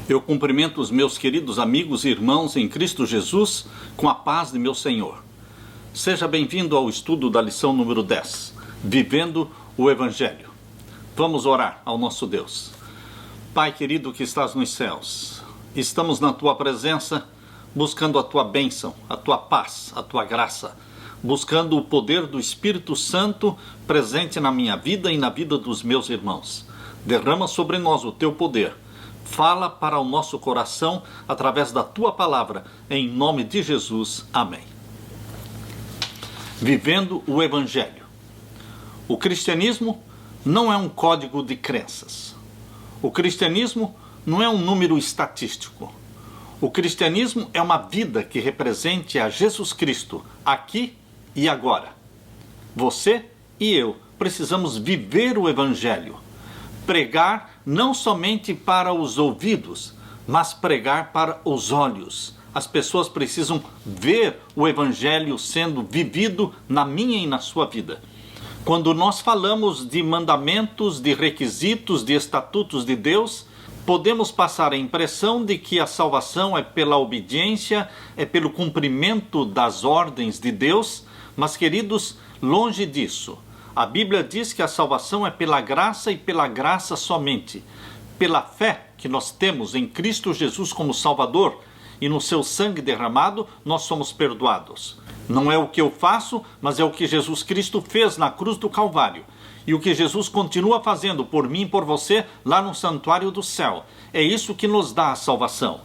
Eu cumprimento os meus queridos amigos e irmãos em Cristo Jesus com a paz de meu Senhor. Seja bem-vindo ao estudo da lição número 10, Vivendo o Evangelho. Vamos orar ao nosso Deus. Pai querido que estás nos céus, estamos na Tua presença, buscando a Tua bênção, a Tua paz, a Tua graça, buscando o poder do Espírito Santo presente na minha vida e na vida dos meus irmãos. Derrama sobre nós o Teu poder. Fala para o nosso coração através da Tua palavra, em nome de Jesus. Amém. Vivendo o Evangelho. O cristianismo não é um código de crenças. O cristianismo não é um número estatístico. O cristianismo é uma vida que represente a Jesus Cristo, aqui e agora. Você e eu precisamos viver o Evangelho. Pregar não somente para os ouvidos, mas pregar para os olhos. As pessoas precisam ver o Evangelho sendo vivido na minha e na sua vida. Quando nós falamos de mandamentos, de requisitos, de estatutos de Deus, podemos passar a impressão de que a salvação é pela obediência, é pelo cumprimento das ordens de Deus, mas, queridos, longe disso. A Bíblia diz que a salvação é pela graça e pela graça somente. Pela fé que nós temos em Cristo Jesus como Salvador e no seu sangue derramado, nós somos perdoados. Não é o que eu faço, mas é o que Jesus Cristo fez na cruz do Calvário. E o que Jesus continua fazendo por mim e por você lá no santuário do céu. É isso que nos dá a salvação.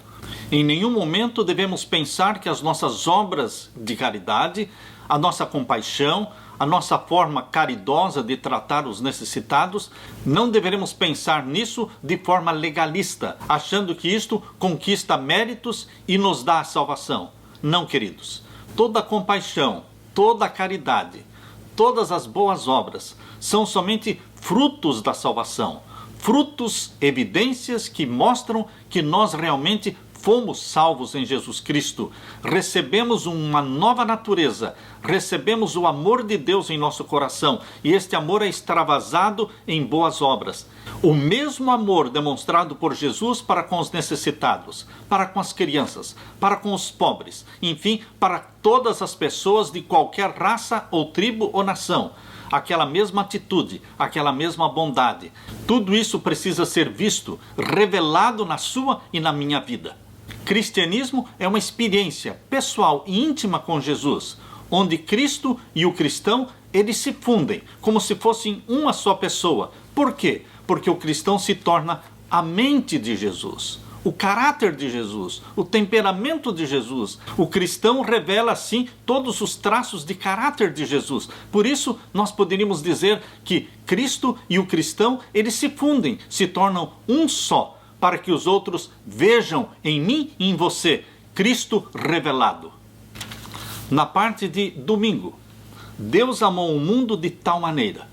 Em nenhum momento devemos pensar que as nossas obras de caridade, a nossa compaixão, a nossa forma caridosa de tratar os necessitados, não deveremos pensar nisso de forma legalista, achando que isto conquista méritos e nos dá a salvação. Não, queridos. Toda compaixão, toda caridade, todas as boas obras são somente frutos da salvação. Frutos, evidências que mostram que nós realmente fomos salvos em Jesus Cristo, recebemos uma nova natureza, recebemos o amor de Deus em nosso coração e este amor é extravasado em boas obras. O mesmo amor demonstrado por Jesus para com os necessitados, para com as crianças, para com os pobres, enfim, para todas as pessoas de qualquer raça ou tribo ou nação. Aquela mesma atitude, aquela mesma bondade. Tudo isso precisa ser visto, revelado na sua e na minha vida. Cristianismo é uma experiência pessoal e íntima com Jesus, onde Cristo e o cristão, eles se fundem, como se fossem uma só pessoa. Por quê? Porque o cristão se torna a mente de Jesus, o caráter de Jesus, o temperamento de Jesus. O cristão revela, assim, todos os traços de caráter de Jesus. Por isso, nós poderíamos dizer que Cristo e o cristão, eles se fundem, se tornam um só, para que os outros vejam em mim e em você Cristo revelado. Na parte de domingo, Deus amou o mundo de tal maneira.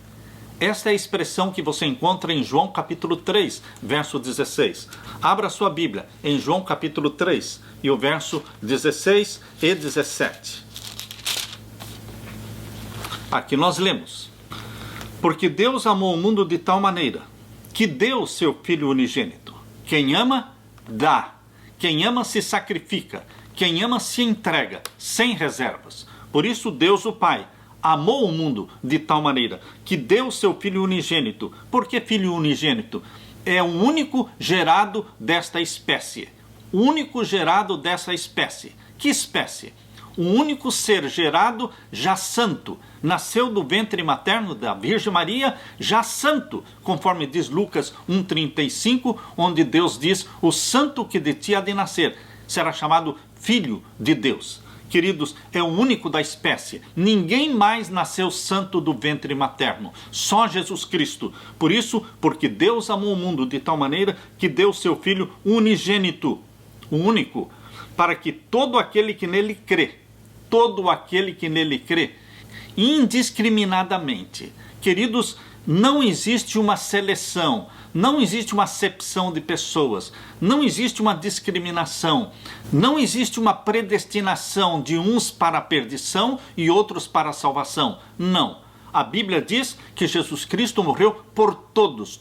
Esta é a expressão que você encontra em João capítulo 3, verso 16. Abra sua Bíblia em João capítulo 3 e o verso 16 e 17. Aqui nós lemos: porque Deus amou o mundo de tal maneira que deu seu Filho unigênito. Quem ama, dá. Quem ama, se sacrifica. Quem ama, se entrega, sem reservas. Por isso, Deus, o Pai, amou o mundo de tal maneira que deu seu Filho unigênito. Por que Filho unigênito? É o único gerado desta espécie. O único gerado dessa espécie. Que espécie? O único ser gerado já santo. Nasceu do ventre materno da Virgem Maria, já santo, conforme diz Lucas 1,35, onde Deus diz: o santo que de ti há de nascer será chamado Filho de Deus. Queridos, é o único da espécie. Ninguém mais nasceu santo do ventre materno. Só Jesus Cristo. Por isso, porque Deus amou o mundo de tal maneira que deu seu Filho unigênito, o único, para que todo aquele que nele crê, indiscriminadamente. Queridos, não existe uma seleção, não existe uma acepção de pessoas, não existe uma discriminação, não existe uma predestinação de uns para a perdição e outros para a salvação. Não. A Bíblia diz que Jesus Cristo morreu por todos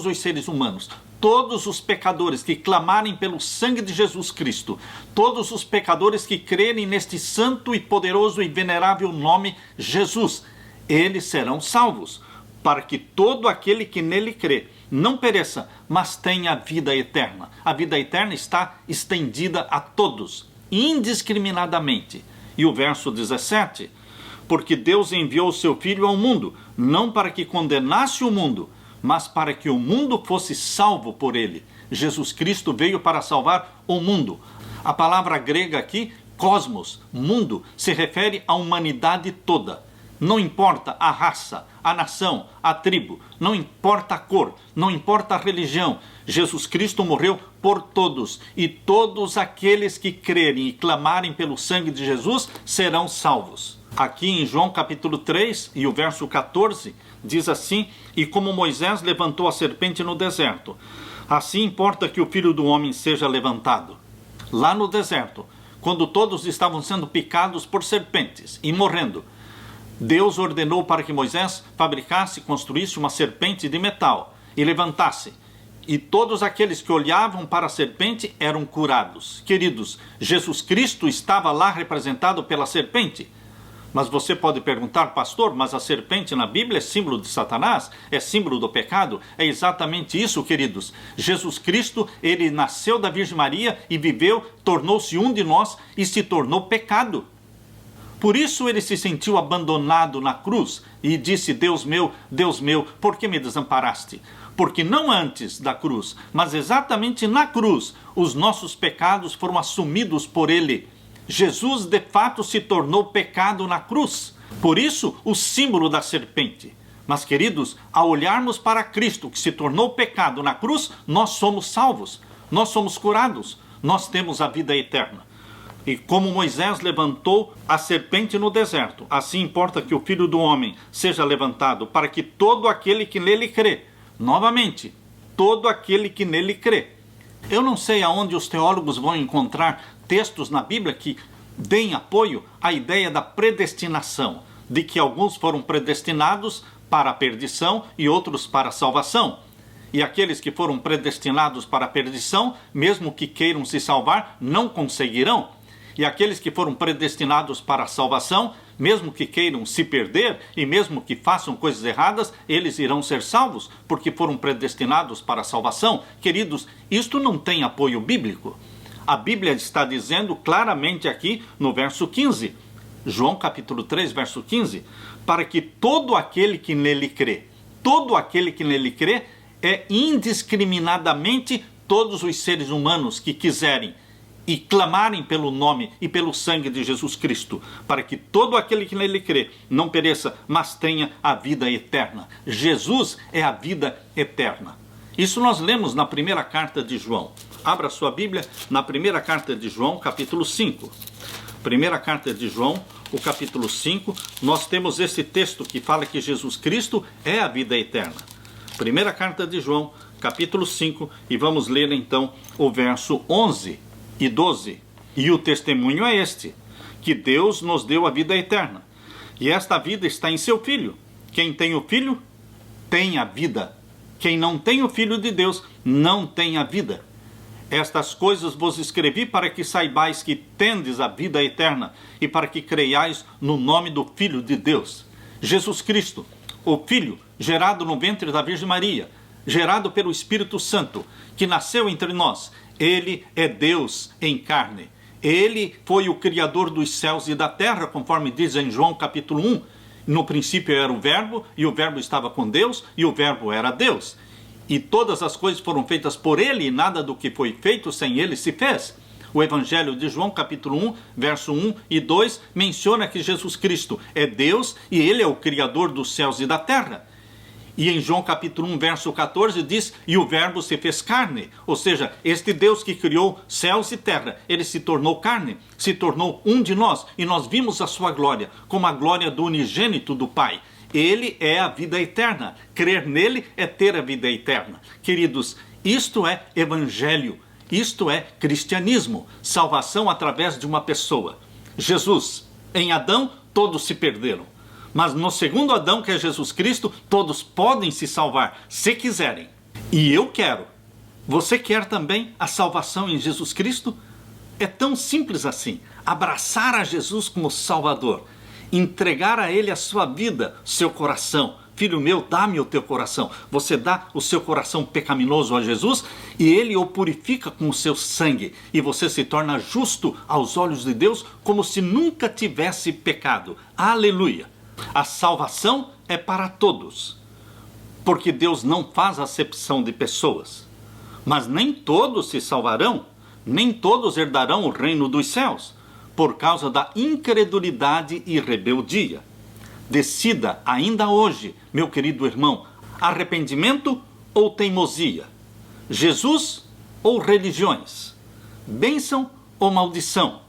os seres humanos. todos os pecadores que clamarem pelo sangue de Jesus Cristo, todos os pecadores que crerem neste santo e poderoso e venerável nome Jesus, eles serão salvos, para que todo aquele que nele crê não pereça, mas tenha a vida eterna. A vida eterna está estendida a todos, indiscriminadamente. E o verso 17, porque Deus enviou o seu Filho ao mundo, não para que condenasse o mundo, mas para que o mundo fosse salvo por ele. Jesus Cristo veio para salvar o mundo. A palavra grega aqui, cosmos, mundo, se refere à humanidade toda. Não importa a raça, a nação, a tribo, não importa a cor, não importa a religião. Jesus Cristo morreu por todos, e todos aqueles que crerem e clamarem pelo sangue de Jesus serão salvos. Aqui em João capítulo 3 e o verso 14, diz assim: e como Moisés levantou a serpente no deserto, assim importa que o Filho do Homem seja levantado. Lá no deserto, quando todos estavam sendo picados por serpentes e morrendo, Deus ordenou para que Moisés fabricasse e construísse uma serpente de metal e levantasse. E todos aqueles que olhavam para a serpente eram curados. Queridos, Jesus Cristo estava lá representado pela serpente. Mas você pode perguntar, pastor, mas a serpente na Bíblia é símbolo de Satanás? É símbolo do pecado? É exatamente isso, queridos. Jesus Cristo, ele nasceu da Virgem Maria e viveu, tornou-se um de nós e se tornou pecado. Por isso ele se sentiu abandonado na cruz e disse: Deus meu, por que me desamparaste? Porque não antes da cruz, mas exatamente na cruz, os nossos pecados foram assumidos por ele. Jesus de fato se tornou pecado na cruz. Por isso, o símbolo da serpente. Mas, queridos, ao olharmos para Cristo, que se tornou pecado na cruz, nós somos salvos, nós somos curados, nós temos a vida eterna. E como Moisés levantou a serpente no deserto, assim importa que o Filho do Homem seja levantado, para que todo aquele que nele crê, novamente, todo aquele que nele crê. Eu não sei aonde os teólogos vão encontrar textos na Bíblia que deem apoio à ideia da predestinação, de que alguns foram predestinados para a perdição e outros para a salvação. E aqueles que foram predestinados para a perdição, mesmo que queiram se salvar, não conseguirão. E aqueles que foram predestinados para a salvação, mesmo que queiram se perder e mesmo que façam coisas erradas, eles irão ser salvos, porque foram predestinados para a salvação. Queridos, isto não tem apoio bíblico. A Bíblia está dizendo claramente aqui no verso 15, João capítulo 3, verso 15, para que todo aquele que nele crê, todo aquele que nele crê, é indiscriminadamente todos os seres humanos que quiserem e clamarem pelo nome e pelo sangue de Jesus Cristo, para que todo aquele que nele crê não pereça, mas tenha a vida eterna. Jesus é a vida eterna. Isso nós lemos na primeira carta de João. Abra sua Bíblia na primeira carta de João, capítulo 5. Primeira carta de João, o capítulo 5, nós temos esse texto que fala que Jesus Cristo é a vida eterna. Primeira carta de João, capítulo 5, e vamos ler então o verso 11 e 12. E o testemunho é este, que Deus nos deu a vida eterna, e esta vida está em seu Filho. Quem tem o Filho, tem a vida. Quem não tem o Filho de Deus, não tem a vida. Estas coisas vos escrevi para que saibais que tendes a vida eterna e para que creiais no nome do Filho de Deus. Jesus Cristo, o Filho, gerado no ventre da Virgem Maria, gerado pelo Espírito Santo, que nasceu entre nós. Ele é Deus em carne. Ele foi o Criador dos céus e da terra, conforme diz em João capítulo 1. No princípio era o Verbo, e o Verbo estava com Deus, e o Verbo era Deus. E todas as coisas foram feitas por ele, e nada do que foi feito sem ele se fez. O Evangelho de João, capítulo 1, verso 1 e 2, menciona que Jesus Cristo é Deus, e ele é o Criador dos céus e da terra. E em João capítulo 1, verso 14, diz: e o Verbo se fez carne. Ou seja, este Deus que criou céus e terra, ele se tornou carne, se tornou um de nós, e nós vimos a sua glória, como a glória do unigênito do Pai. Ele é a vida eterna. Crer nele é ter a vida eterna. Queridos, isto é evangelho, isto é cristianismo, salvação através de uma pessoa. Jesus, em Adão, todos se perderam. Mas no segundo Adão, que é Jesus Cristo, todos podem se salvar, se quiserem. E eu quero. Você quer também a salvação em Jesus Cristo? É tão simples assim. Abraçar a Jesus como Salvador. Entregar a Ele a sua vida, seu coração. Filho meu, dá-me o teu coração. Você dá o seu coração pecaminoso a Jesus e Ele o purifica com o seu sangue. E você se torna justo aos olhos de Deus como se nunca tivesse pecado. Aleluia! A salvação é para todos. Porque Deus não faz acepção de pessoas. Mas nem todos se salvarão, nem todos herdarão o reino dos céus, por causa da incredulidade e rebeldia. Decida ainda hoje, meu querido irmão, arrependimento ou teimosia? Jesus ou religiões? Bênção ou maldição?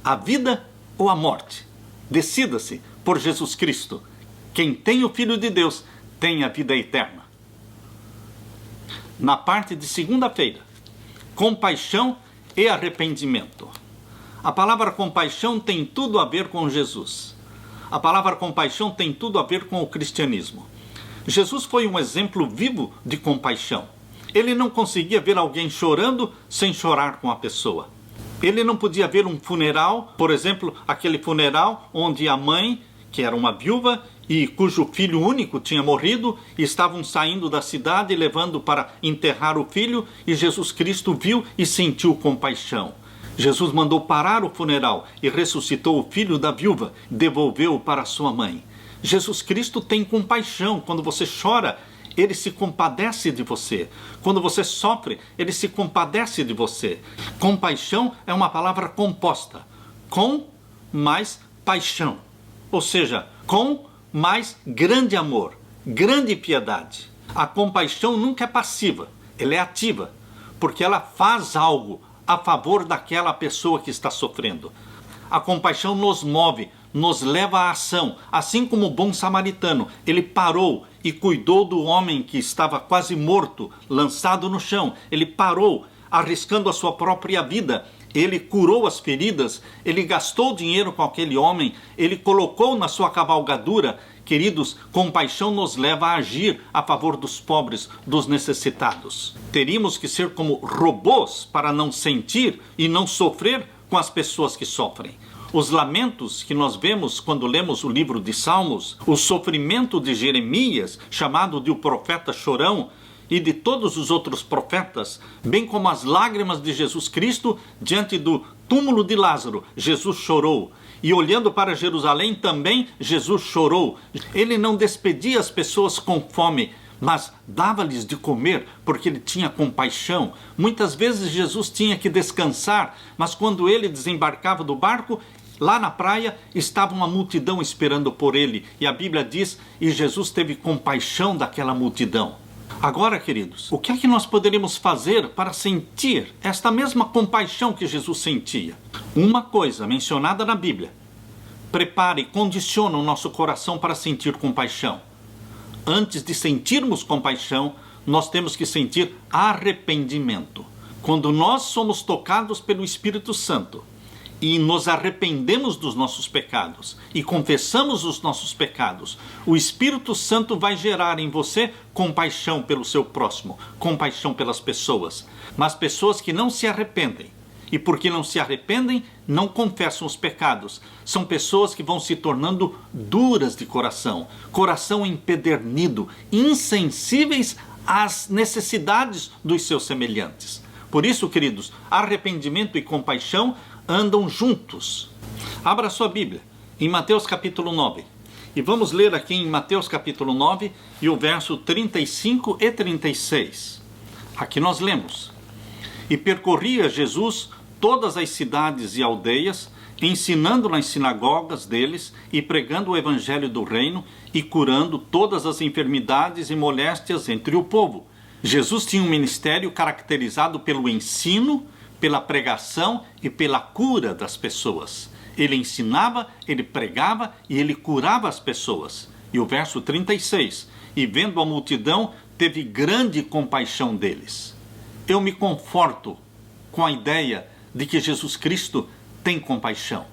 A vida ou a morte? Decida-se por Jesus Cristo. Quem tem o Filho de Deus tem a vida eterna. Na parte de segunda-feira, compaixão e arrependimento. A palavra compaixão tem tudo a ver com Jesus. A palavra compaixão tem tudo a ver com o cristianismo. Jesus foi um exemplo vivo de compaixão. Ele não conseguia ver alguém chorando sem chorar com a pessoa. Ele não podia ver um funeral, por exemplo, aquele funeral onde a mãe, que era uma viúva e cujo filho único tinha morrido, e estavam saindo da cidade levando para enterrar o filho, e Jesus Cristo viu e sentiu compaixão. Jesus mandou parar o funeral e ressuscitou o filho da viúva, devolveu-o para sua mãe. Jesus Cristo tem compaixão. Quando você chora, Ele se compadece de você. Quando você sofre, Ele se compadece de você. Compaixão é uma palavra composta. Com mais paixão. Ou seja, com mais grande amor, grande piedade. A compaixão nunca é passiva, ela é ativa, porque ela faz algo a favor daquela pessoa que está sofrendo. A compaixão nos move, nos leva à ação, assim como o bom samaritano. Ele parou e cuidou do homem que estava quase morto, lançado no chão. Ele parou, arriscando a sua própria vida. Ele curou as feridas, ele gastou dinheiro com aquele homem, ele colocou na sua cavalgadura. Queridos, compaixão nos leva a agir a favor dos pobres, dos necessitados. Teríamos que ser como robôs para não sentir e não sofrer com as pessoas que sofrem. Os lamentos que nós vemos quando lemos o livro de Salmos, o sofrimento de Jeremias, chamado de o profeta chorão, e de todos os outros profetas, bem como as lágrimas de Jesus Cristo diante do túmulo de Lázaro, Jesus chorou. E olhando para Jerusalém também, Jesus chorou. Ele não despedia as pessoas com fome, mas dava-lhes de comer, porque ele tinha compaixão. Muitas vezes Jesus tinha que descansar, mas quando ele desembarcava do barco, lá na praia estava uma multidão esperando por ele. E a Bíblia diz, e Jesus teve compaixão daquela multidão. Agora, queridos, o que é que nós poderíamos fazer para sentir esta mesma compaixão que Jesus sentia? Uma coisa mencionada na Bíblia. Prepare e condiciona o nosso coração para sentir compaixão. Antes de sentirmos compaixão, nós temos que sentir arrependimento. Quando nós somos tocados pelo Espírito Santo e nos arrependemos dos nossos pecados e confessamos os nossos pecados, o Espírito Santo vai gerar em você compaixão pelo seu próximo, compaixão pelas pessoas. Mas pessoas que não se arrependem, e porque não se arrependem, não confessam os pecados, são pessoas que vão se tornando duras de coração, coração empedernido, insensíveis às necessidades dos seus semelhantes. Por isso, queridos, arrependimento e compaixão andam juntos. Abra sua Bíblia em Mateus capítulo 9. E vamos ler aqui em Mateus capítulo 9 e o verso 35 e 36. Aqui nós lemos: E percorria Jesus todas as cidades e aldeias, ensinando nas sinagogas deles e pregando o evangelho do reino e curando todas as enfermidades e moléstias entre o povo. Jesus tinha um ministério caracterizado pelo ensino, pela pregação e pela cura das pessoas. Ele ensinava, ele pregava e ele curava as pessoas. E o verso 36, e vendo a multidão, teve grande compaixão deles. Eu me conforto com a ideia de que Jesus Cristo tem compaixão.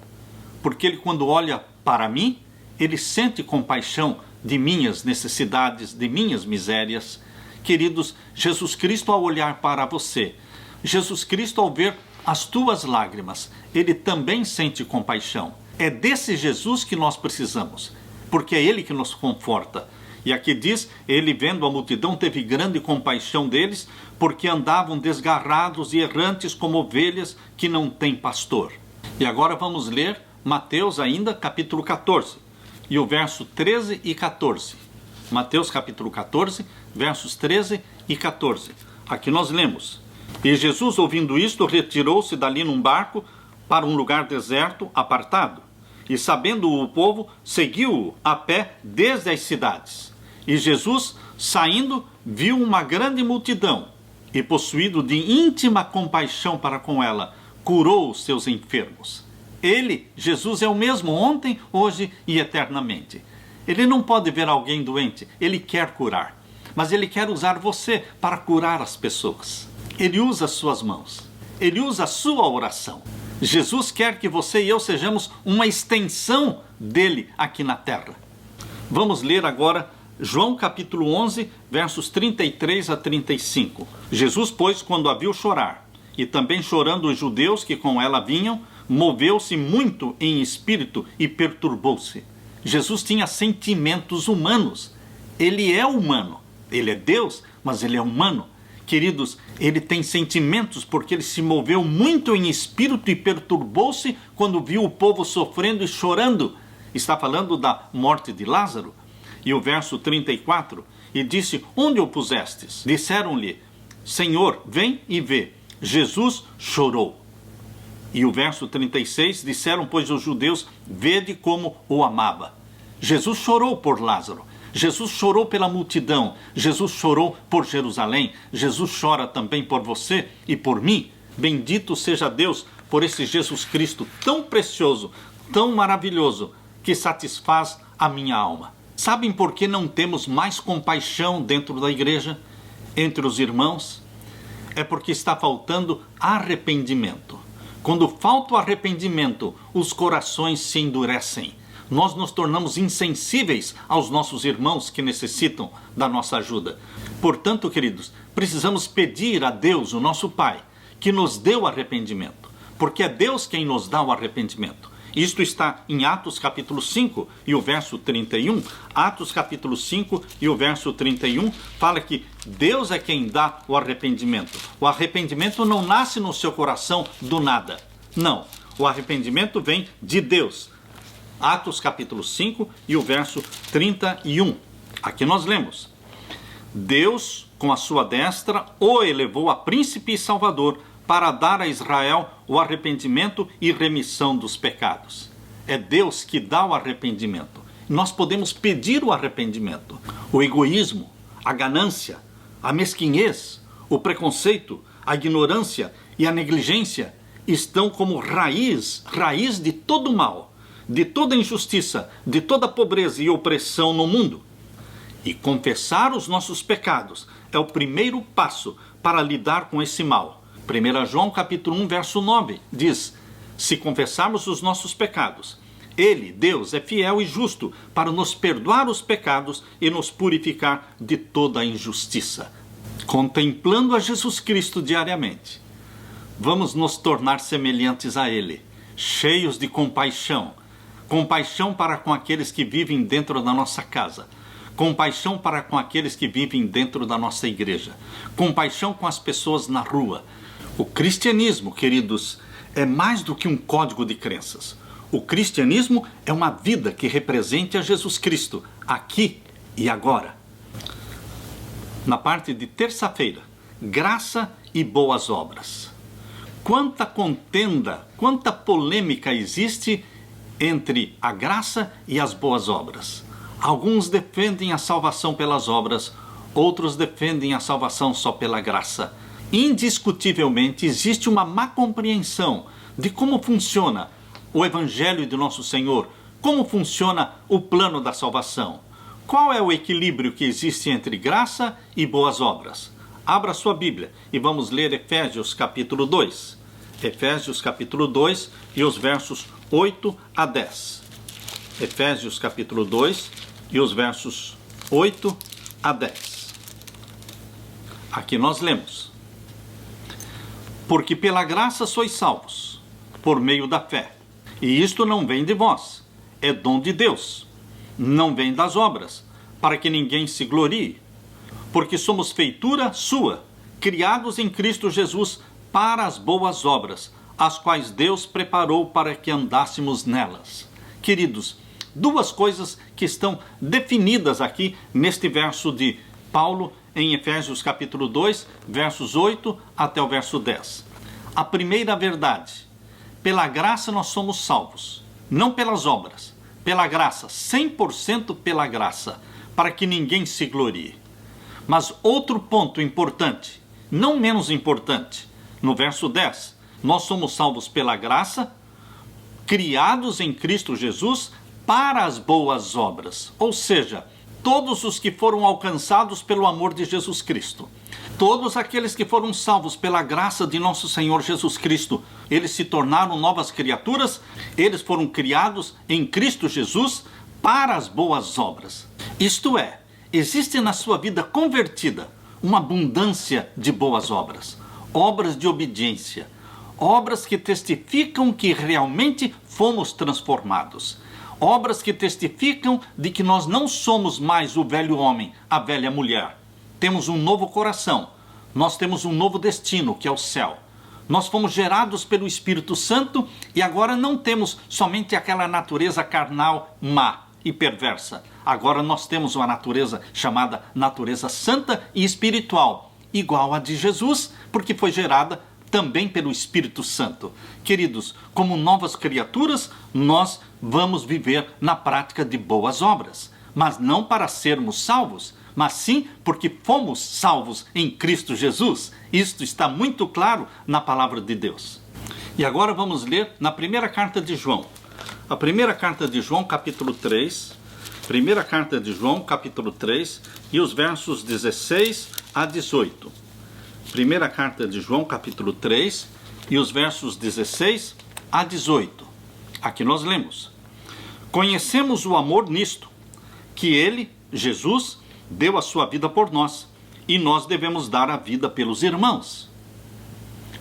Porque ele, quando olha para mim, ele sente compaixão de minhas necessidades, de minhas misérias. Queridos, Jesus Cristo, ao olhar para você, Jesus Cristo, ao ver as tuas lágrimas, ele também sente compaixão. É desse Jesus que nós precisamos, porque é ele que nos conforta. E aqui diz, ele vendo a multidão teve grande compaixão deles, porque andavam desgarrados e errantes como ovelhas que não têm pastor. E agora vamos ler Mateus ainda, capítulo 14, e o verso 13 e 14. Mateus capítulo 14, versos 13 e 14. Aqui nós lemos: E Jesus, ouvindo isto, retirou-se dali num barco para um lugar deserto, apartado. E sabendo o povo, seguiu-o a pé desde as cidades. E Jesus, saindo, viu uma grande multidão, e possuído de íntima compaixão para com ela, curou os seus enfermos. Ele, Jesus, é o mesmo ontem, hoje e eternamente. Ele não pode ver alguém doente, ele quer curar. Mas ele quer usar você para curar as pessoas. Ele usa as suas mãos, ele usa a sua oração. Jesus quer que você e eu sejamos uma extensão dele aqui na terra. Vamos ler agora João capítulo 11, versos 33 a 35. Jesus, pois, quando a viu chorar, e também chorando os judeus que com ela vinham, moveu-se muito em espírito e perturbou-se. Jesus tinha sentimentos humanos. Ele é humano. Ele é Deus, mas ele é humano. Queridos, ele tem sentimentos porque ele se moveu muito em espírito e perturbou-se quando viu o povo sofrendo e chorando. Está falando da morte de Lázaro. E o verso 34, e disse: Onde o pusestes? Disseram-lhe: Senhor, vem e vê. Jesus chorou. E o verso 36, disseram, pois, os judeus: Vede como o amava. Jesus chorou por Lázaro. Jesus chorou pela multidão, Jesus chorou por Jerusalém, Jesus chora também por você e por mim. Bendito seja Deus por esse Jesus Cristo tão precioso, tão maravilhoso, que satisfaz a minha alma. Sabem por que não temos mais compaixão dentro da igreja, entre os irmãos? É porque está faltando arrependimento. Quando falta o arrependimento, os corações se endurecem. Nós nos tornamos insensíveis aos nossos irmãos que necessitam da nossa ajuda. Portanto, queridos, precisamos pedir a Deus, o nosso Pai, que nos dê o arrependimento, porque é Deus quem nos dá o arrependimento. Isto está em Atos capítulo 5 e o verso 31. Atos capítulo 5 e o verso 31 fala que Deus é quem dá o arrependimento. O arrependimento não nasce no seu coração do nada. Não, o arrependimento vem de Deus. Atos capítulo 5 e o verso 31. Aqui nós lemos: Deus, com a sua destra, o elevou a príncipe e salvador, para dar a Israel o arrependimento e remissão dos pecados. É Deus que dá o arrependimento. Nós podemos pedir o arrependimento. O egoísmo, a ganância, a mesquinhez, o preconceito, a ignorância e a negligência estão como raiz de todo o mal, de toda injustiça, de toda pobreza e opressão no mundo. E confessar os nossos pecados é o primeiro passo para lidar com esse mal. 1 João capítulo 1, verso 9 diz: Se confessarmos os nossos pecados, Ele, Deus, é fiel e justo para nos perdoar os pecados e nos purificar de toda a injustiça. Contemplando a Jesus Cristo diariamente, vamos nos tornar semelhantes a Ele, cheios de compaixão. Compaixão para com aqueles que vivem dentro da nossa casa. Compaixão para com aqueles que vivem dentro da nossa igreja. Compaixão com as pessoas na rua. O cristianismo, queridos, é mais do que um código de crenças. O cristianismo é uma vida que represente a Jesus Cristo, aqui e agora. Na parte de terça-feira, graça e boas obras. Quanta contenda, quanta polêmica existe entre a graça e as boas obras. Alguns defendem a salvação pelas obras, outros defendem a salvação só pela graça. Indiscutivelmente existe uma má compreensão de como funciona o Evangelho de Nosso Senhor, como funciona o plano da salvação. Qual é o equilíbrio que existe entre graça e boas obras? Abra sua Bíblia e vamos ler Efésios capítulo 2. Efésios capítulo 2 e os versos 8 a 10. Efésios capítulo 2 e os versos 8 a 10. Aqui nós lemos: porque pela graça sois salvos, por meio da fé. E isto não vem de vós, é dom de Deus. Não vem das obras, para que ninguém se glorie. Porque somos feitura sua, criados em Cristo Jesus para as boas obras, as quais Deus preparou para que andássemos nelas. Queridos, duas coisas que estão definidas aqui neste verso de Paulo em Efésios capítulo 2, versos 8 até o verso 10. A primeira verdade: pela graça nós somos salvos, não pelas obras, pela graça, 100% pela graça, para que ninguém se glorie. Mas outro ponto importante, não menos importante, no verso 10, nós somos salvos pela graça, criados em Cristo Jesus para as boas obras, ou seja, todos os que foram alcançados pelo amor de Jesus Cristo, todos aqueles que foram salvos pela graça de nosso Senhor Jesus Cristo, eles se tornaram novas criaturas, eles foram criados em Cristo Jesus para as boas obras. Isto é, existe na sua vida convertida uma abundância de boas obras, obras de obediência, obras que testificam que realmente fomos transformados, obras que testificam de que nós não somos mais o velho homem, a velha mulher. Temos um novo coração, nós temos um novo destino, que é o céu. Nós fomos gerados pelo Espírito Santo e agora não temos somente aquela natureza carnal má e perversa. Agora nós temos uma natureza chamada natureza santa e espiritual, igual à de Jesus, porque foi gerada também pelo Espírito Santo. Queridos, como novas criaturas, nós vamos viver na prática de boas obras, mas não para sermos salvos, mas sim porque fomos salvos em Cristo Jesus. Isto está muito claro na palavra de Deus. E agora vamos ler na primeira carta de João. A primeira carta de João, capítulo 3. Primeira carta de João, capítulo 3, e os versos 16 a 18. Primeira carta de João, capítulo 3, e os versos 16 a 18. Aqui nós lemos: conhecemos o amor nisto, que ele, Jesus, deu a sua vida por nós, e nós devemos dar a vida pelos irmãos.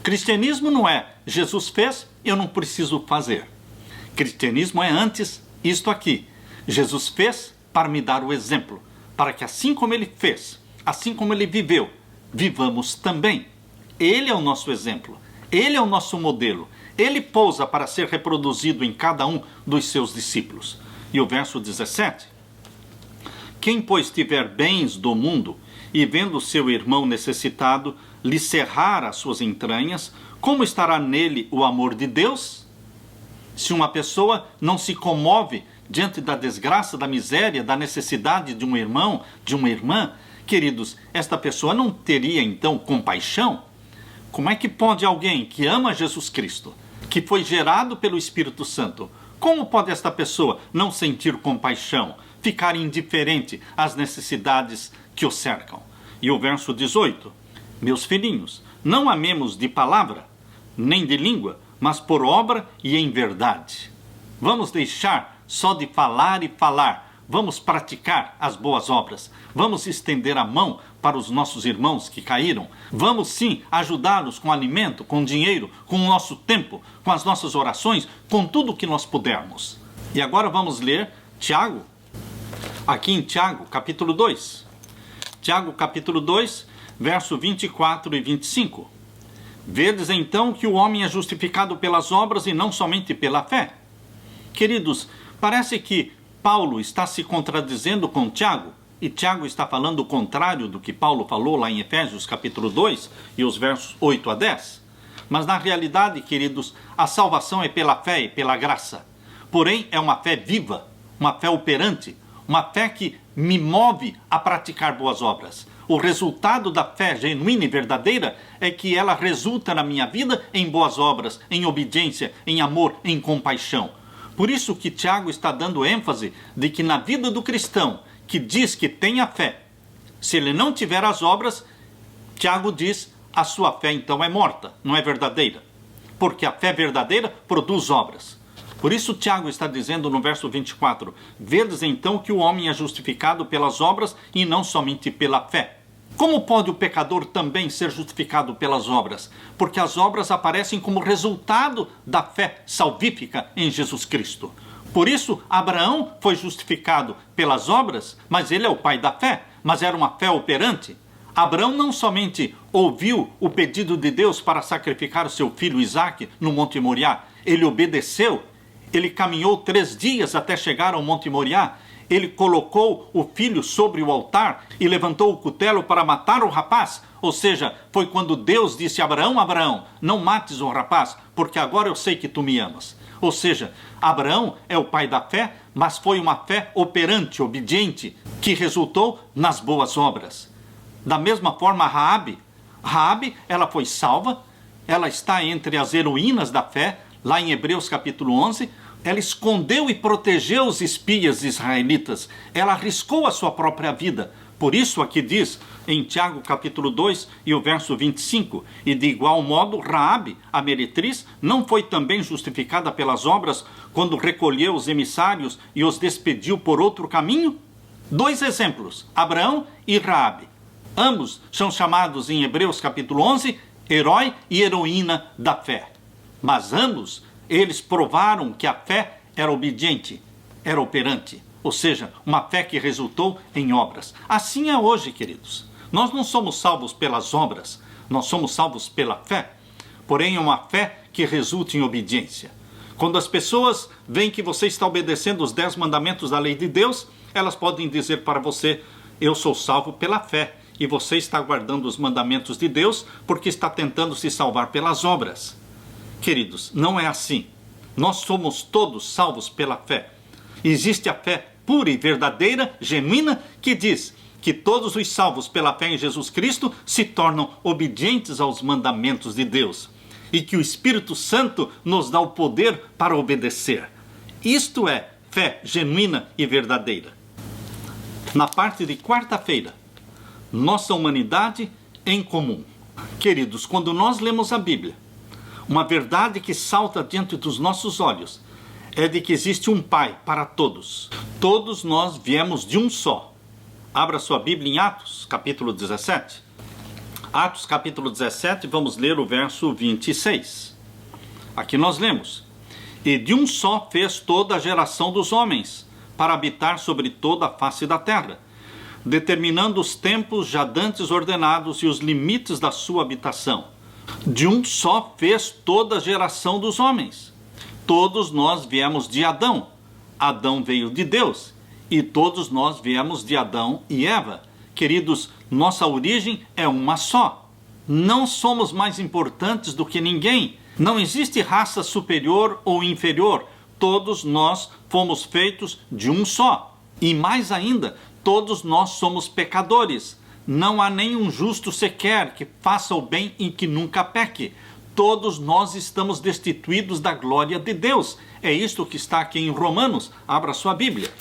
Cristianismo não é Jesus fez, eu não preciso fazer. Cristianismo é antes isto aqui: Jesus fez para me dar o exemplo, para que assim como ele fez, assim como ele viveu, vivamos também. Ele é o nosso exemplo, ele é o nosso modelo, ele pousa para ser reproduzido em cada um dos seus discípulos. E o verso 17: quem, pois, tiver bens do mundo e vendo seu irmão necessitado lhe cerrar as suas entranhas, como estará nele o amor de Deus? Se uma pessoa não se comove diante da desgraça, da miséria, da necessidade de um irmão, de uma irmã, queridos, esta pessoa não teria então compaixão? Como é que pode alguém que ama Jesus Cristo, que foi gerado pelo Espírito Santo, como pode esta pessoa não sentir compaixão, ficar indiferente às necessidades que o cercam? E o verso 18: meus filhinhos, não amemos de palavra, nem de língua, mas por obra e em verdade. Vamos deixar só de falar e falar. Vamos praticar as boas obras. Vamos estender a mão para os nossos irmãos que caíram. Vamos sim ajudá-los com alimento, com dinheiro, com o nosso tempo, com as nossas orações, com tudo o que nós pudermos. E agora vamos ler Tiago. Aqui em Tiago, capítulo 2. Tiago, capítulo 2, verso 24 e 25. Vedes então que o homem é justificado pelas obras e não somente pela fé. Queridos, parece que Paulo está se contradizendo com Tiago, e Tiago está falando o contrário do que Paulo falou lá em Efésios capítulo 2 e os versos 8 a 10. Mas na realidade, queridos, a salvação é pela fé e pela graça. Porém, é uma fé viva, uma fé operante, uma fé que me move a praticar boas obras. O resultado da fé genuína e verdadeira é que ela resulta na minha vida em boas obras, em obediência, em amor, em compaixão. Por isso que Tiago está dando ênfase de que na vida do cristão que diz que tem a fé, se ele não tiver as obras, Tiago diz, a sua fé então é morta, não é verdadeira. Porque a fé verdadeira produz obras. Por isso Tiago está dizendo no verso 24, vedes então que o homem é justificado pelas obras e não somente pela fé. Como pode o pecador também ser justificado pelas obras? Porque as obras aparecem como resultado da fé salvífica em Jesus Cristo. Por isso, Abraão foi justificado pelas obras, mas ele é o pai da fé, mas era uma fé operante. Abraão não somente ouviu o pedido de Deus para sacrificar o seu filho Isaque no Monte Moriá, ele obedeceu, ele caminhou 3 dias até chegar ao Monte Moriá, ele colocou o filho sobre o altar e levantou o cutelo para matar o rapaz. Ou seja, foi quando Deus disse a Abraão, Abraão, não mates o rapaz, porque agora eu sei que tu me amas. Ou seja, Abraão é o pai da fé, mas foi uma fé operante, obediente, que resultou nas boas obras. Da mesma forma, Raabe, ela foi salva, ela está entre as heroínas da fé, lá em Hebreus capítulo 11, ela escondeu e protegeu os espias israelitas, ela arriscou a sua própria vida. Por isso aqui diz, em Tiago capítulo 2 e o verso 25, e de igual modo Raabe, a meretriz, não foi também justificada pelas obras quando recolheu os emissários e os despediu por outro caminho? 2 exemplos, Abraão e Raabe. Ambos são chamados em Hebreus capítulo 11, herói e heroína da fé. Mas ambos, eles provaram que a fé era obediente, era operante. Ou seja, uma fé que resultou em obras. Assim é hoje, queridos. Nós não somos salvos pelas obras, nós somos salvos pela fé. Porém, é uma fé que resulta em obediência. Quando as pessoas veem que você está obedecendo os 10 mandamentos da lei de Deus, elas podem dizer para você, eu sou salvo pela fé. E você está guardando os mandamentos de Deus porque está tentando se salvar pelas obras. Queridos, não é assim. Nós somos todos salvos pela fé. Existe a fé pura e verdadeira, genuína, que diz que todos os salvos pela fé em Jesus Cristo se tornam obedientes aos mandamentos de Deus. E que o Espírito Santo nos dá o poder para obedecer. Isto é fé genuína e verdadeira. Na parte de quarta-feira, nossa humanidade em comum. Queridos, quando nós lemos a Bíblia, uma verdade que salta diante dos nossos olhos é de que existe um Pai para todos. Todos nós viemos de um só. Abra sua Bíblia em Atos, capítulo 17. Atos, capítulo 17, vamos ler o verso 26. Aqui nós lemos: E de um só fez toda a geração dos homens, para habitar sobre toda a face da terra, determinando os tempos já dantes ordenados e os limites da sua habitação. De um só fez toda a geração dos homens. Todos nós viemos de Adão. Adão veio de Deus. E todos nós viemos de Adão e Eva. Queridos, nossa origem é uma só. Não somos mais importantes do que ninguém. Não existe raça superior ou inferior. Todos nós fomos feitos de um só. E mais ainda, todos nós somos pecadores. Não há nenhum justo sequer que faça o bem e que nunca peque. Todos nós estamos destituídos da glória de Deus. É isto que está aqui em Romanos. Abra sua Bíblia.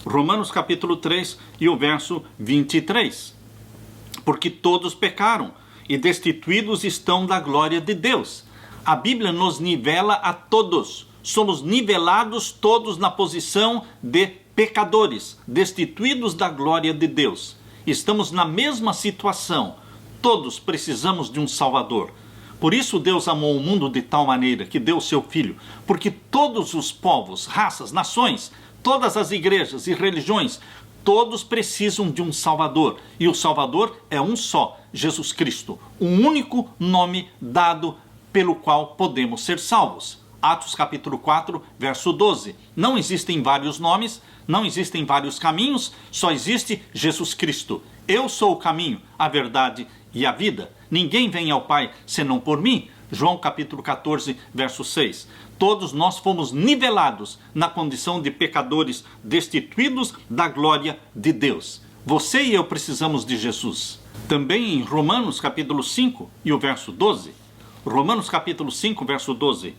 Romanos capítulo 3 e o verso 23. Porque todos pecaram e destituídos estão da glória de Deus. A Bíblia nos nivela a todos. Somos nivelados todos na posição de pecadores, destituídos da glória de Deus. Estamos na mesma situação. Todos precisamos de um Salvador. Por isso Deus amou o mundo de tal maneira que deu o seu Filho, porque todos os povos, raças, nações, todas as igrejas e religiões, todos precisam de um Salvador. E o Salvador é um só, Jesus Cristo, o único nome dado pelo qual podemos ser salvos. Atos capítulo 4, verso 12. Não existem vários nomes, não existem vários caminhos, só existe Jesus Cristo. Eu sou o caminho, a verdade e a vida. Ninguém vem ao Pai senão por mim. João capítulo 14, verso 6. Todos nós fomos nivelados na condição de pecadores destituídos da glória de Deus. Você e eu precisamos de Jesus. Também em Romanos capítulo 5 e o verso 12. Romanos capítulo 5, verso 12.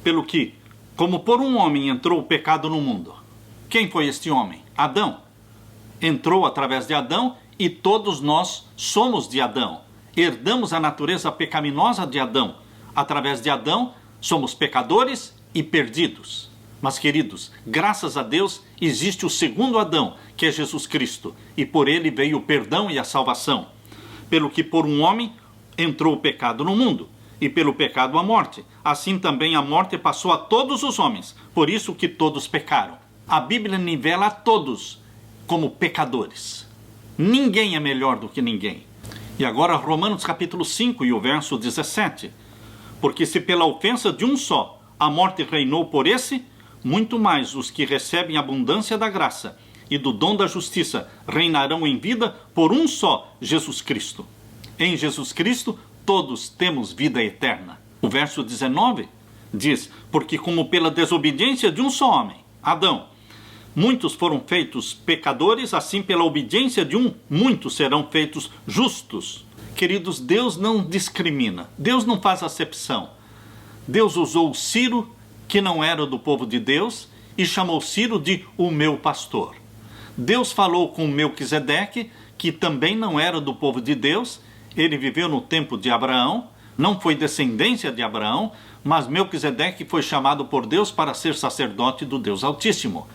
Pelo que, como por um homem entrou o pecado no mundo. Quem foi este homem? Adão. Entrou através de Adão e todos nós somos de Adão. Herdamos a natureza pecaminosa de Adão. Através de Adão, somos pecadores e perdidos. Mas, queridos, graças a Deus existe o segundo Adão, que é Jesus Cristo, e por ele veio o perdão e a salvação. Pelo que por um homem entrou o pecado no mundo, e pelo pecado a morte. Assim também a morte passou a todos os homens, por isso que todos pecaram. A Bíblia nivela a todos como pecadores. Ninguém é melhor do que ninguém. E agora Romanos capítulo 5 e o verso 17. Porque se pela ofensa de um só a morte reinou por esse, muito mais os que recebem a abundância da graça e do dom da justiça reinarão em vida por um só, Jesus Cristo. Em Jesus Cristo todos temos vida eterna. O verso 19 diz: porque como pela desobediência de um só homem, Adão, muitos foram feitos pecadores, assim pela obediência de um, muitos serão feitos justos. Queridos, Deus não discrimina, Deus não faz acepção. Deus usou Ciro, que não era do povo de Deus, e chamou Ciro de o meu pastor. Deus falou com Melquisedeque, que também não era do povo de Deus. Ele viveu no tempo de Abraão, não foi descendência de Abraão, mas Melquisedeque foi chamado por Deus para ser sacerdote do Deus Altíssimo.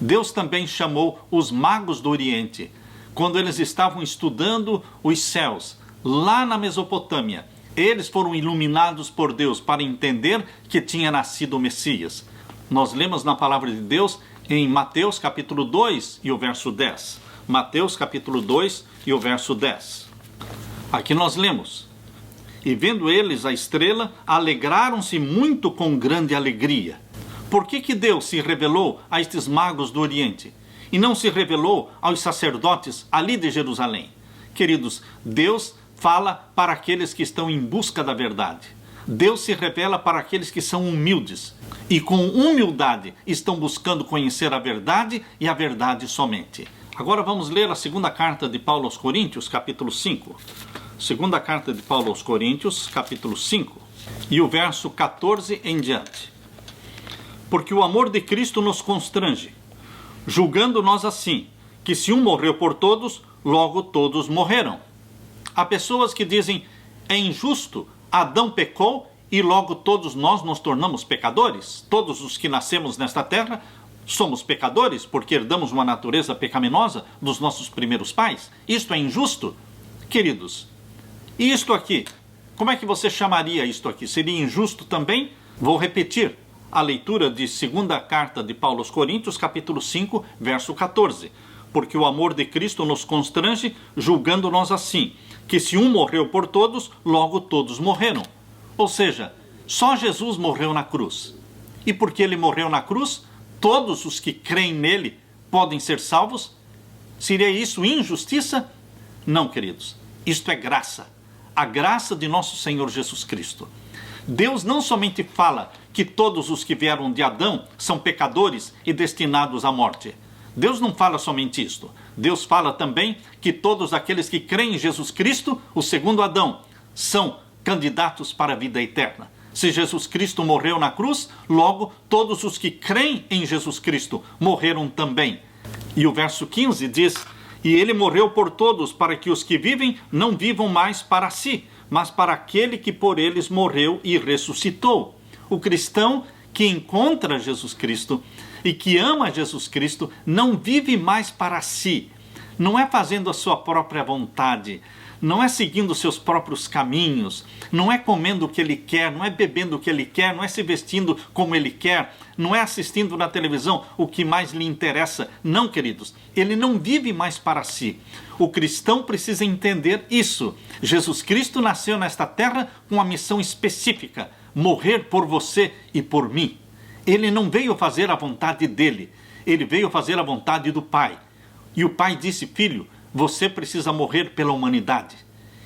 Deus também chamou os magos do Oriente, quando eles estavam estudando os céus, lá na Mesopotâmia. Eles foram iluminados por Deus para entender que tinha nascido o Messias. Nós lemos na palavra de Deus em Mateus capítulo 2 e o verso 10. Mateus capítulo 2 e o verso 10. Aqui nós lemos: e vendo eles a estrela, alegraram-se muito com grande alegria. Por que Deus se revelou a estes magos do Oriente e não se revelou aos sacerdotes ali de Jerusalém? Queridos, Deus fala para aqueles que estão em busca da verdade. Deus se revela para aqueles que são humildes e com humildade estão buscando conhecer a verdade e a verdade somente. Agora vamos ler a segunda carta de Paulo aos Coríntios, capítulo 5. Segunda carta de Paulo aos Coríntios, capítulo 5, e o verso 14 em diante. Porque o amor de Cristo nos constrange, julgando nós assim, que se um morreu por todos, logo todos morreram. Há pessoas que dizem: é injusto, Adão pecou e logo todos nós nos tornamos pecadores. Todos os que nascemos nesta terra somos pecadores porque herdamos uma natureza pecaminosa dos nossos primeiros pais. Isto é injusto? Queridos, e isto aqui? Como é que você chamaria isto aqui? Seria injusto também? Vou repetir a leitura de segunda carta de Paulo aos Coríntios, capítulo 5, verso 14. Porque o amor de Cristo nos constrange, julgando nós assim, que se um morreu por todos, logo todos morreram. Ou seja, só Jesus morreu na cruz. E porque ele morreu na cruz, todos os que creem nele podem ser salvos? Seria isso injustiça? Não, queridos. Isto é graça. A graça de nosso Senhor Jesus Cristo. Deus não somente fala que todos os que vieram de Adão são pecadores e destinados à morte. Deus não fala somente isto. Deus fala também que todos aqueles que creem em Jesus Cristo, o segundo Adão, são candidatos para a vida eterna. Se Jesus Cristo morreu na cruz, logo todos os que creem em Jesus Cristo morreram também. E o verso 15 diz: e ele morreu por todos, para que os que vivem não vivam mais para si, mas para aquele que por eles morreu e ressuscitou. O cristão que encontra Jesus Cristo e que ama Jesus Cristo não vive mais para si. Não é fazendo a sua própria vontade, não é seguindo os seus próprios caminhos, não é comendo o que ele quer, não é bebendo o que ele quer, não é se vestindo como ele quer, não é assistindo na televisão o que mais lhe interessa. Não, queridos, ele não vive mais para si. O cristão precisa entender isso. Jesus Cristo nasceu nesta terra com uma missão específica: morrer por você e por mim. Ele não veio fazer a vontade dele, ele veio fazer a vontade do Pai. E o Pai disse: filho, você precisa morrer pela humanidade.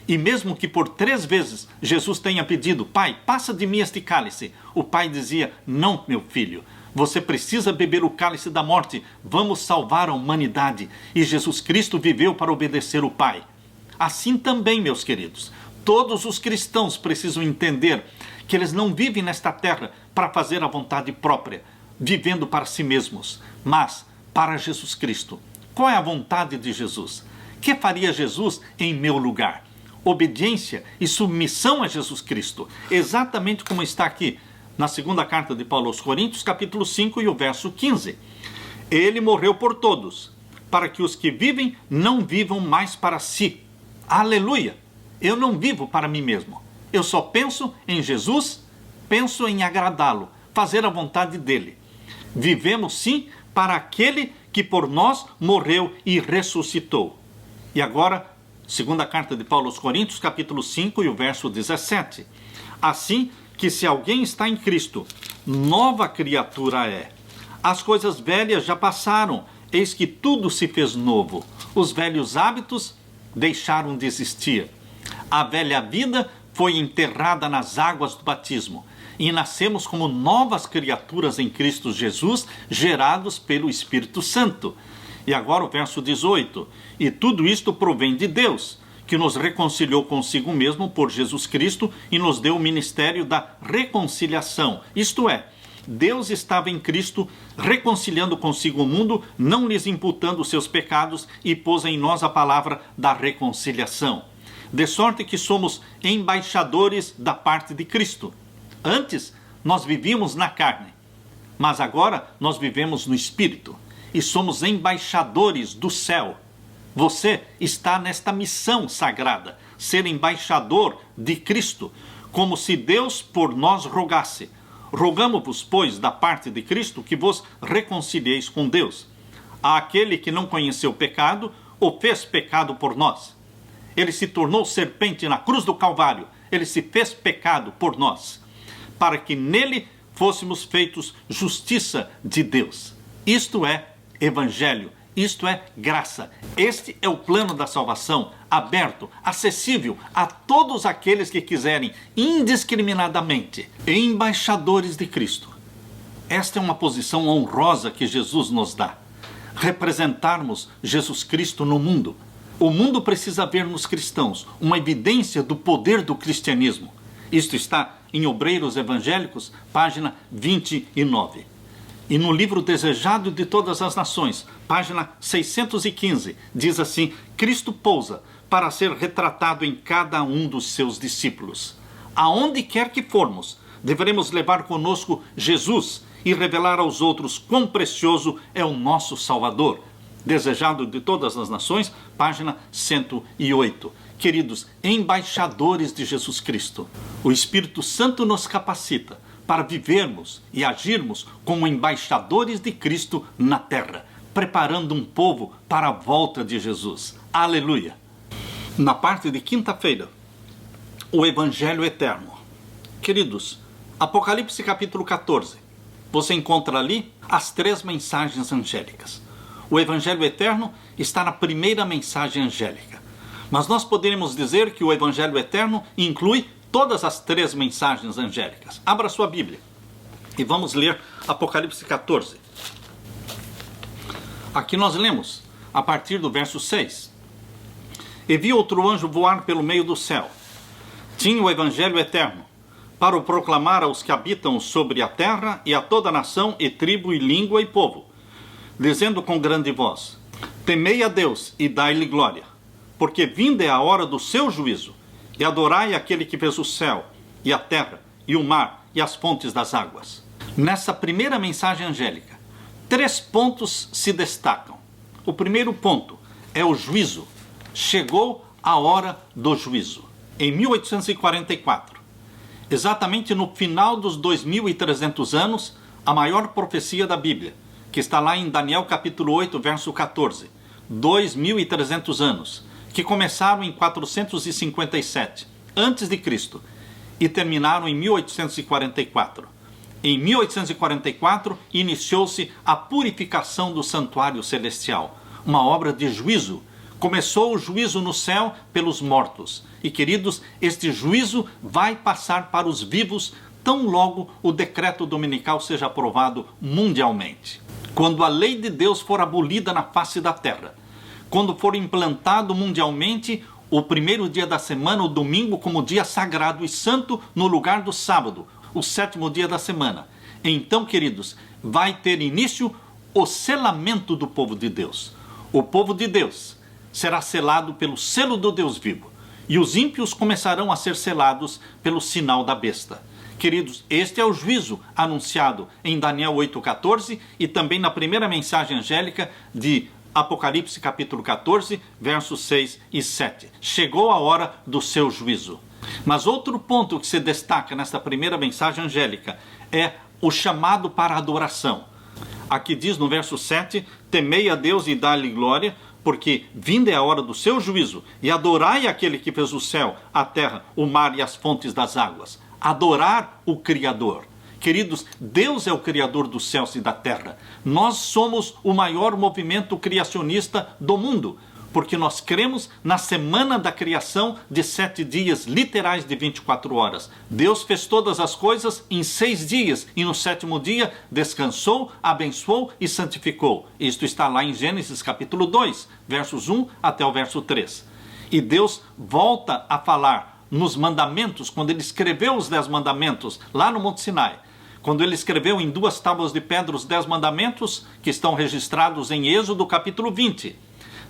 E mesmo que por 3 vezes Jesus tenha pedido: Pai, passa de mim este cálice, o Pai dizia: não, meu filho, você precisa beber o cálice da morte, vamos salvar a humanidade. E Jesus Cristo viveu para obedecer o Pai. Assim também, meus queridos, todos os cristãos precisam entender que eles não vivem nesta terra para fazer a vontade própria, vivendo para si mesmos, mas para Jesus Cristo. Qual é a vontade de Jesus? Que faria Jesus em meu lugar? Obediência e submissão a Jesus Cristo, exatamente como está aqui na segunda carta de Paulo aos Coríntios, capítulo 5 e o verso 15. Ele morreu por todos, para que os que vivem não vivam mais para si. Aleluia! Eu não vivo para mim mesmo. Eu só penso em Jesus, penso em agradá-lo, fazer a vontade dele. Vivemos sim para aquele que por nós morreu e ressuscitou. E agora, segunda carta de Paulo aos Coríntios, capítulo 5 e o verso 17. Assim que se alguém está em Cristo, nova criatura é. As coisas velhas já passaram, eis que tudo se fez novo. Os velhos hábitos deixaram de existir. A velha vida foi enterrada nas águas do batismo e nascemos como novas criaturas em Cristo Jesus, gerados pelo Espírito Santo. E agora o verso 18. E tudo isto provém de Deus, que nos reconciliou consigo mesmo por Jesus Cristo e nos deu o ministério da reconciliação. Isto é, Deus estava em Cristo reconciliando consigo o mundo, não lhes imputando os seus pecados, e pôs em nós a palavra da reconciliação. De sorte que somos embaixadores da parte de Cristo. Antes, nós vivíamos na carne, mas agora nós vivemos no Espírito e somos embaixadores do céu. Você está nesta missão sagrada, ser embaixador de Cristo, como se Deus por nós rogasse. Rogamo-vos, pois, da parte de Cristo, que vos reconcilieis com Deus. Aquele que não conheceu o pecado, o fez pecado por nós. Ele se tornou serpente na cruz do Calvário. Ele se fez pecado por nós, para que nele fôssemos feitos justiça de Deus. Isto é evangelho, isto é graça. Este é o plano da salvação, aberto, acessível a todos aqueles que quiserem, indiscriminadamente, embaixadores de Cristo. Esta é uma posição honrosa que Jesus nos dá. Representarmos Jesus Cristo no mundo. O mundo precisa ver nos cristãos uma evidência do poder do cristianismo. Isto está em Obreiros Evangélicos, página 29. E no livro Desejado de Todas as Nações, página 615, diz assim: Cristo pousa para ser retratado em cada um dos seus discípulos. Aonde quer que formos, deveremos levar conosco Jesus e revelar aos outros quão precioso é o nosso Salvador. Desejado de Todas as Nações, página 108. Queridos, embaixadores de Jesus Cristo, o Espírito Santo nos capacita para vivermos e agirmos como embaixadores de Cristo na terra, preparando um povo para a volta de Jesus. Aleluia! Na parte de quinta-feira, o Evangelho Eterno. Queridos, Apocalipse capítulo 14, você encontra ali as 3 mensagens angélicas. O Evangelho Eterno está na primeira mensagem angélica. Mas nós poderíamos dizer que o Evangelho Eterno inclui todas as 3 mensagens angélicas. Abra sua Bíblia e vamos ler Apocalipse 14. Aqui nós lemos a partir do verso 6. E vi outro anjo voar pelo meio do céu. Tinha o Evangelho Eterno, para o proclamar aos que habitam sobre a terra e a toda nação e tribo e língua e povo, dizendo com grande voz: temei a Deus e dai-lhe glória, porque vinda é a hora do seu juízo, e adorai aquele que fez o céu, e a terra, e o mar, e as fontes das águas. Nessa primeira mensagem angélica, 3 pontos se destacam. O primeiro ponto é o juízo. Chegou a hora do juízo. Em 1844, exatamente no final dos 2.300 anos, a maior profecia da Bíblia, que está lá em Daniel capítulo 8, verso 14. 2.300 anos, que começaram em 457 a.C. e terminaram em 1844. Em 1844, iniciou-se a purificação do santuário celestial, uma obra de juízo. Começou o juízo no céu pelos mortos. E, queridos, este juízo vai passar para os vivos tão logo o decreto dominical seja aprovado mundialmente. Quando a lei de Deus for abolida na face da terra, quando for implantado mundialmente o primeiro dia da semana, o domingo, como dia sagrado e santo no lugar do sábado, o 7º dia da semana, então, queridos, vai ter início o selamento do povo de Deus. O povo de Deus será selado pelo selo do Deus vivo, e os ímpios começarão a ser selados pelo sinal da besta. Queridos, este é o juízo anunciado em Daniel 8,14 e também na primeira mensagem angélica de Apocalipse capítulo 14, versos 6 e 7. Chegou a hora do seu juízo. Mas outro ponto que se destaca nesta primeira mensagem angélica é o chamado para a adoração. Aqui diz no verso 7, temei a Deus e dá-lhe glória, porque vinda é a hora do seu juízo, e adorai aquele que fez o céu, a terra, o mar e as fontes das águas. Adorar o Criador. Queridos, Deus é o Criador dos céus e da terra. Nós somos o maior movimento criacionista do mundo, porque nós cremos na semana da criação de 7 dias literais de 24 horas. Deus fez todas as coisas em 6 dias e no 7º dia descansou, abençoou e santificou. Isto está lá em Gênesis capítulo 2, versos 1 até o verso 3. E Deus volta a falar nos mandamentos, quando ele escreveu os 10 mandamentos lá no Monte Sinai. Quando ele escreveu em 2 tábuas de pedra os 10 mandamentos, que estão registrados em Êxodo capítulo 20.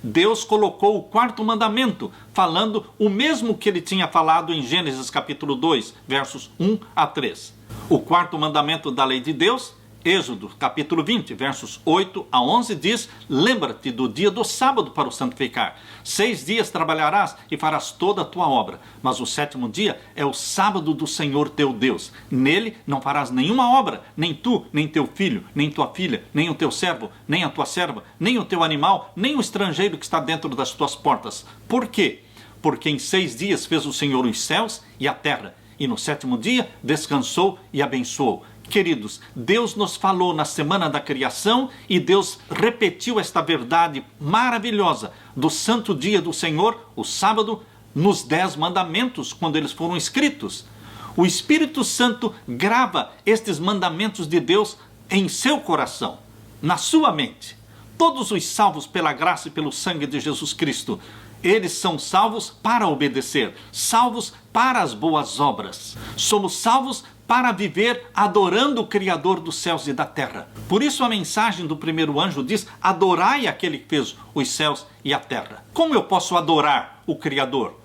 Deus colocou o 4º mandamento, falando o mesmo que ele tinha falado em Gênesis capítulo 2, versos 1 a 3. O 4º mandamento da lei de Deus, Êxodo capítulo 20, versos 8 a 11, diz: lembra-te do dia do sábado para o santificar. 6 dias trabalharás e farás toda a tua obra, mas o 7º dia é o sábado do Senhor teu Deus. Nele não farás nenhuma obra, nem tu, nem teu filho, nem tua filha, nem o teu servo, nem a tua serva, nem o teu animal, nem o estrangeiro que está dentro das tuas portas. Por quê? Porque em 6 dias fez o Senhor os céus e a terra, e no 7º dia descansou e abençoou. Queridos, Deus nos falou na semana da criação e Deus repetiu esta verdade maravilhosa do santo dia do Senhor, o sábado, nos 10 mandamentos, quando eles foram escritos. O Espírito Santo grava estes mandamentos de Deus em seu coração, na sua mente. Todos os salvos pela graça e pelo sangue de Jesus Cristo, eles são salvos para obedecer, salvos para as boas obras. Somos salvos para viver adorando o Criador dos céus e da terra. Por isso a mensagem do primeiro anjo diz: adorai aquele que fez os céus e a terra. Como eu posso adorar o Criador?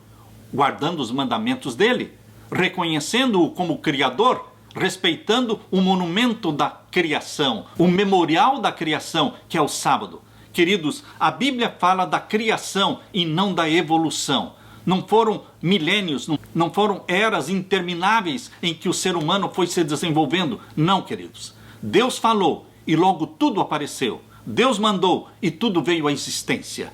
Guardando os mandamentos dele, reconhecendo-o como Criador, respeitando o monumento da criação, o memorial da criação, que é o sábado. Queridos, a Bíblia fala da criação e não da evolução. Não foram milênios, não foram eras intermináveis em que o ser humano foi se desenvolvendo. Não, queridos. Deus falou e logo tudo apareceu. Deus mandou e tudo veio à existência.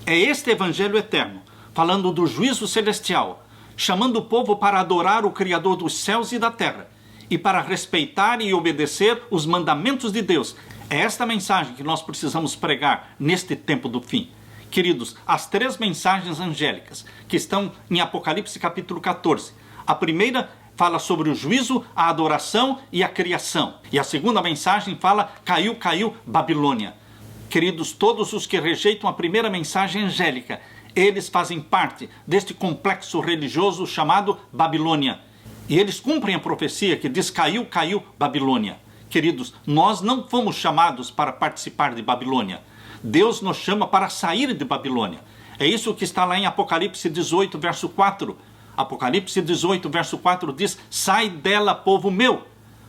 É este evangelho eterno, falando do juízo celestial, chamando o povo para adorar o Criador dos céus e da terra e para respeitar e obedecer os mandamentos de Deus. É esta mensagem que nós precisamos pregar neste tempo do fim. Queridos, as 3 mensagens angélicas que estão em Apocalipse capítulo 14. A primeira fala sobre o juízo, a adoração e a criação. E a segunda mensagem fala: caiu, caiu, Babilônia. Queridos, todos os que rejeitam a primeira mensagem angélica, eles fazem parte deste complexo religioso chamado Babilônia. E eles cumprem a profecia que diz: caiu, caiu, Babilônia. Queridos, nós não fomos chamados para participar de Babilônia. Deus nos chama para sair de Babilônia. É isso que está lá em Apocalipse 18, verso 4. Apocalipse 18, verso 4 diz: sai dela, povo meu,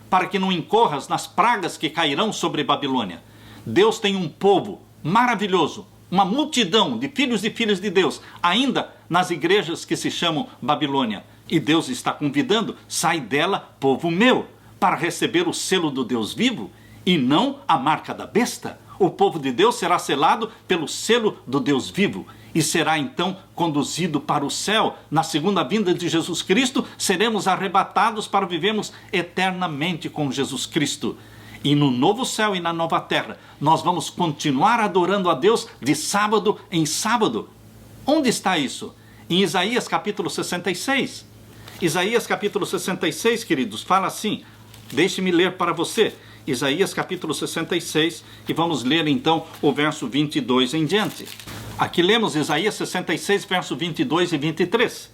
para que não incorras nas pragas que cairão sobre Babilônia. Deus tem um povo maravilhoso, uma multidão de filhos e filhas de Deus, ainda nas igrejas que se chamam Babilônia. E Deus está convidando: sai dela, povo meu, para receber o selo do Deus vivo e não a marca da besta. O povo de Deus será selado pelo selo do Deus vivo e será então conduzido para o céu. Na segunda vinda de Jesus Cristo, seremos arrebatados para vivermos eternamente com Jesus Cristo. E no novo céu e na nova terra, nós vamos continuar adorando a Deus de sábado em sábado. Onde está isso? Em Isaías capítulo 66. Isaías capítulo 66, queridos, fala assim. Deixe-me ler para você. Isaías capítulo 66, e vamos ler então o verso 22 em diante. Aqui lemos Isaías 66, verso 22 e 23.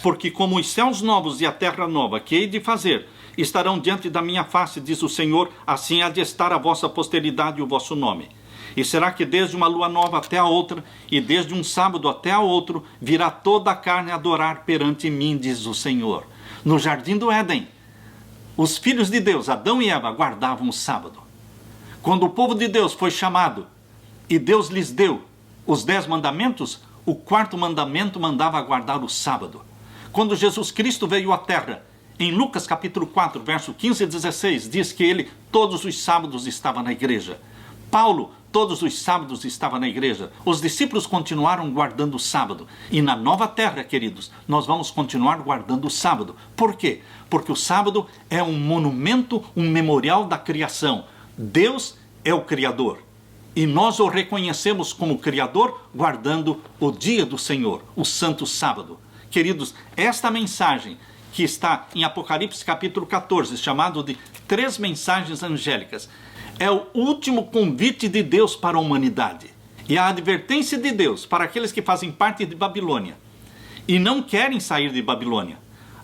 Porque como os céus novos e a terra nova que hei de fazer estarão diante da minha face, diz o Senhor, assim há de estar a vossa posteridade e o vosso nome. E será que desde uma lua nova até a outra, e desde um sábado até a outro, virá toda a carne adorar perante mim, diz o Senhor. No jardim do Éden, Os filhos de Deus, Adão e Eva, guardavam o sábado. Quando o povo de Deus foi chamado e Deus lhes deu os 10 mandamentos, o 4º mandamento mandava guardar o sábado. Quando Jesus Cristo veio à terra, em Lucas capítulo 4, verso 15 e 16, diz que ele todos os sábados estava na igreja. Paulo todos os sábados estava na igreja. Os discípulos continuaram guardando o sábado. E na nova terra, queridos, nós vamos continuar guardando o sábado. Por quê? Porque o sábado é um monumento, um memorial da criação. Deus é o Criador. E nós o reconhecemos como Criador guardando o dia do Senhor, o Santo Sábado. Queridos, esta mensagem que está em Apocalipse capítulo 14, chamado de 3 mensagens angélicas, é o último convite de Deus para a humanidade. E a advertência de Deus para aqueles que fazem parte de Babilônia e não querem sair de Babilônia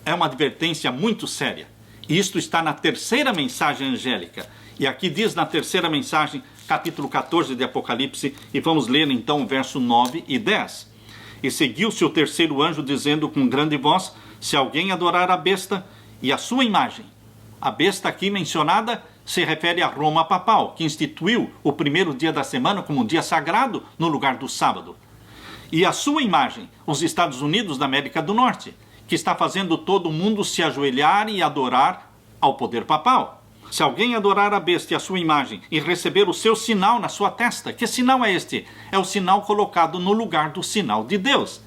é uma advertência muito séria. E isto está na 3ª mensagem angélica. E aqui diz na 3ª mensagem, capítulo 14 de Apocalipse, e vamos ler então o verso 9 e 10. E seguiu-se o 3º anjo dizendo com grande voz: se alguém adorar a besta e a sua imagem. A besta aqui mencionada se refere a Roma papal, que instituiu o primeiro dia da semana como um dia sagrado no lugar do sábado. E a sua imagem, os Estados Unidos da América do Norte, que está fazendo todo mundo se ajoelhar e adorar ao poder papal. Se alguém adorar a besta e a sua imagem e receber o seu sinal na sua testa, que sinal é este? É o sinal colocado no lugar do sinal de Deus.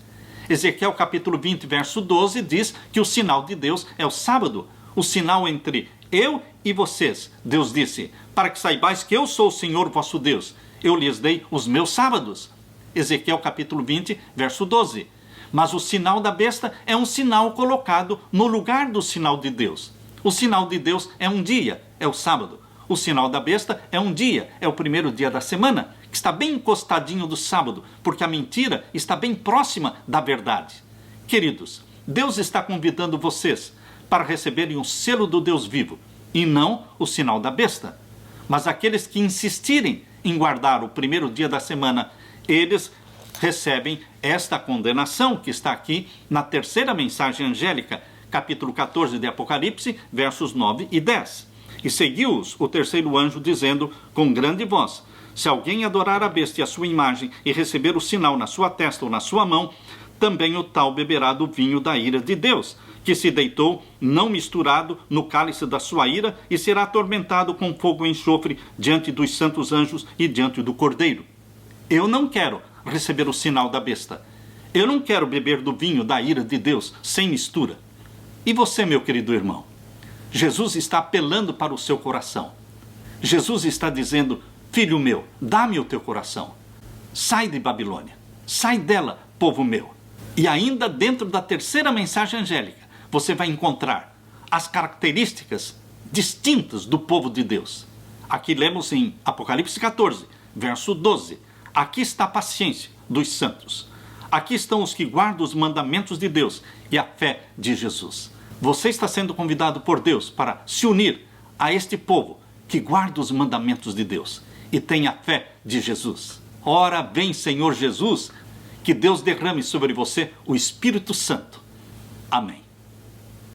Ezequiel capítulo 20, verso 12 diz que o sinal de Deus é o sábado, o sinal entre eu e vocês. Deus disse: para que saibais que eu sou o Senhor vosso Deus, eu lhes dei os meus sábados. Ezequiel capítulo 20, verso 12. Mas o sinal da besta é um sinal colocado no lugar do sinal de Deus. O sinal de Deus é um dia, é o sábado. O sinal da besta é um dia, é o primeiro dia da semana, que está bem encostadinho do sábado, porque a mentira está bem próxima da verdade. Queridos, Deus está convidando vocês para receberem o selo do Deus vivo, e não o sinal da besta. Mas aqueles que insistirem em guardar o primeiro dia da semana, eles recebem esta condenação que está aqui na 3ª mensagem angélica, capítulo 14 de Apocalipse, versos 9 e 10. E seguiu-os o 3º anjo dizendo com grande voz: se alguém adorar a besta e a sua imagem e receber o sinal na sua testa ou na sua mão, também o tal beberá do vinho da ira de Deus, que se deitou não misturado no cálice da sua ira, e será atormentado com fogo e enxofre diante dos santos anjos e diante do Cordeiro. Eu não quero receber o sinal da besta. Eu não quero beber do vinho da ira de Deus sem mistura. E você, meu querido irmão? Jesus está apelando para o seu coração. Jesus está dizendo: filho meu, dá-me o teu coração. Sai de Babilônia. Sai dela, povo meu. E ainda dentro da 3ª mensagem angélica, você vai encontrar as características distintas do povo de Deus. Aqui lemos em Apocalipse 14, verso 12. Aqui está a paciência dos santos. Aqui estão os que guardam os mandamentos de Deus e a fé de Jesus. Você está sendo convidado por Deus para se unir a este povo que guarda os mandamentos de Deus e tem a fé de Jesus. Ora, vem, Senhor Jesus, que Deus derrame sobre você o Espírito Santo. Amém.